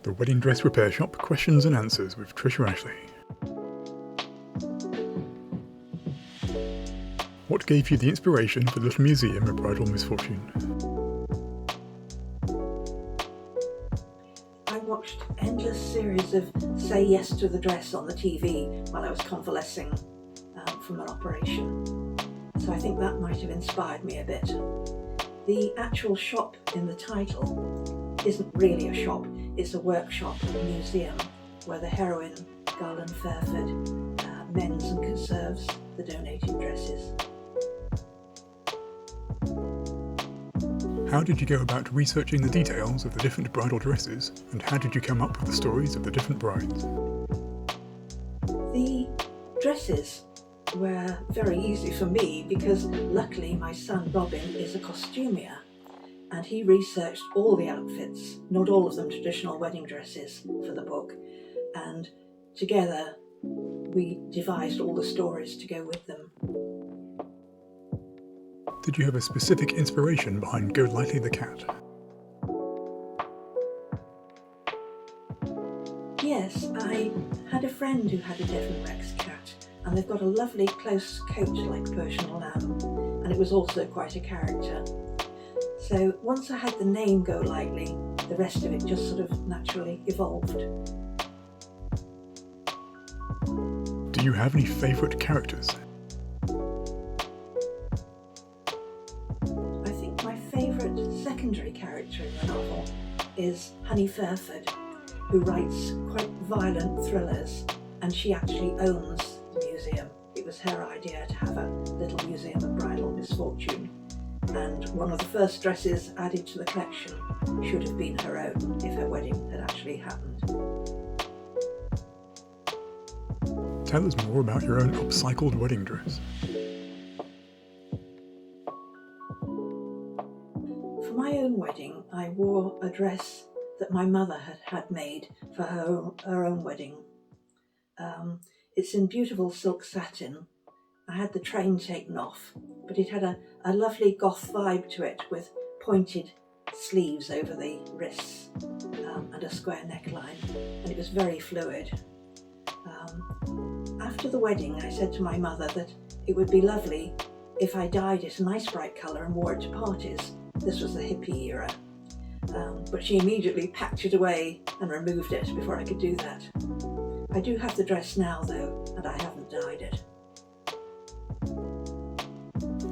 The Wedding Dress Repair Shop Questions and Answers with Trisha Ashley. What gave you the inspiration for the little museum of bridal misfortune? I watched endless series of Say Yes to the Dress on the TV while I was convalescing from an operation. So I think that might have inspired me a bit. The actual shop in the title isn't really a shop, it's a workshop, a museum, where the heroine, Garland Fairford, mends and conserves the donated dresses. How did you go about researching the details of the different bridal dresses, and how did you come up with the stories of the different brides? The dresses were very easy for me because luckily my son Robin is a costumier and he researched all the outfits, not all of them traditional wedding dresses, for the book, and together we devised all the stories to go with them. Did you have a specific inspiration behind Golightly the cat? Yes, I had a friend who had a Devon Rex cat, and they've got a lovely close coat like Persian lamb, and it was also quite a character. So once I had the name Golightly, the rest of it just sort of naturally evolved. Do you have any favourite characters? I think my favourite secondary character in the novel is Honey Fairford, who writes quite violent thrillers, and she actually owns the museum. It was her idea to have a little museum of bridal misfortune, and one of the first dresses added to the collection should have been her own if her wedding had actually happened. Tell us more about your own upcycled wedding dress. For my own wedding, I wore a dress that my mother had made for her own wedding. It's in beautiful silk satin. I had the train taken off, but it had a lovely goth vibe to it with pointed sleeves over the wrists and a square neckline, and it was very fluid. After the wedding, I said to my mother that it would be lovely if I dyed it a nice bright colour and wore it to parties. This was the hippie era. But she immediately packed it away and removed it before I could do that. I do have the dress now though, and I haven't dyed it.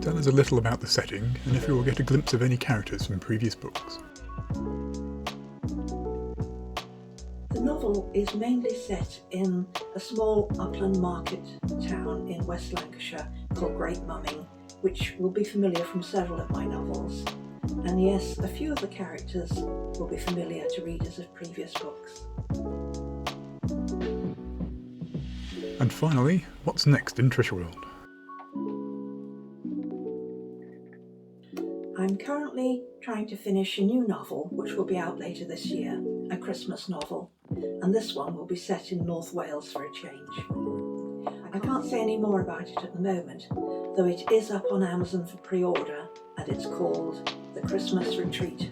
Tell us a little about the setting, and if we will get a glimpse of any characters from previous books. The novel is mainly set in a small upland market town in West Lancashire called Great Mumming, which will be familiar from several of my novels. And yes, a few of the characters will be familiar to readers of previous books. And finally, what's next in Trishaworld? I'm currently trying to finish a new novel which will be out later this year, a Christmas novel, and this one will be set in North Wales for a change. I can't say any more about it at the moment, though it is up on Amazon for pre-order, and it's called The Christmas Retreat.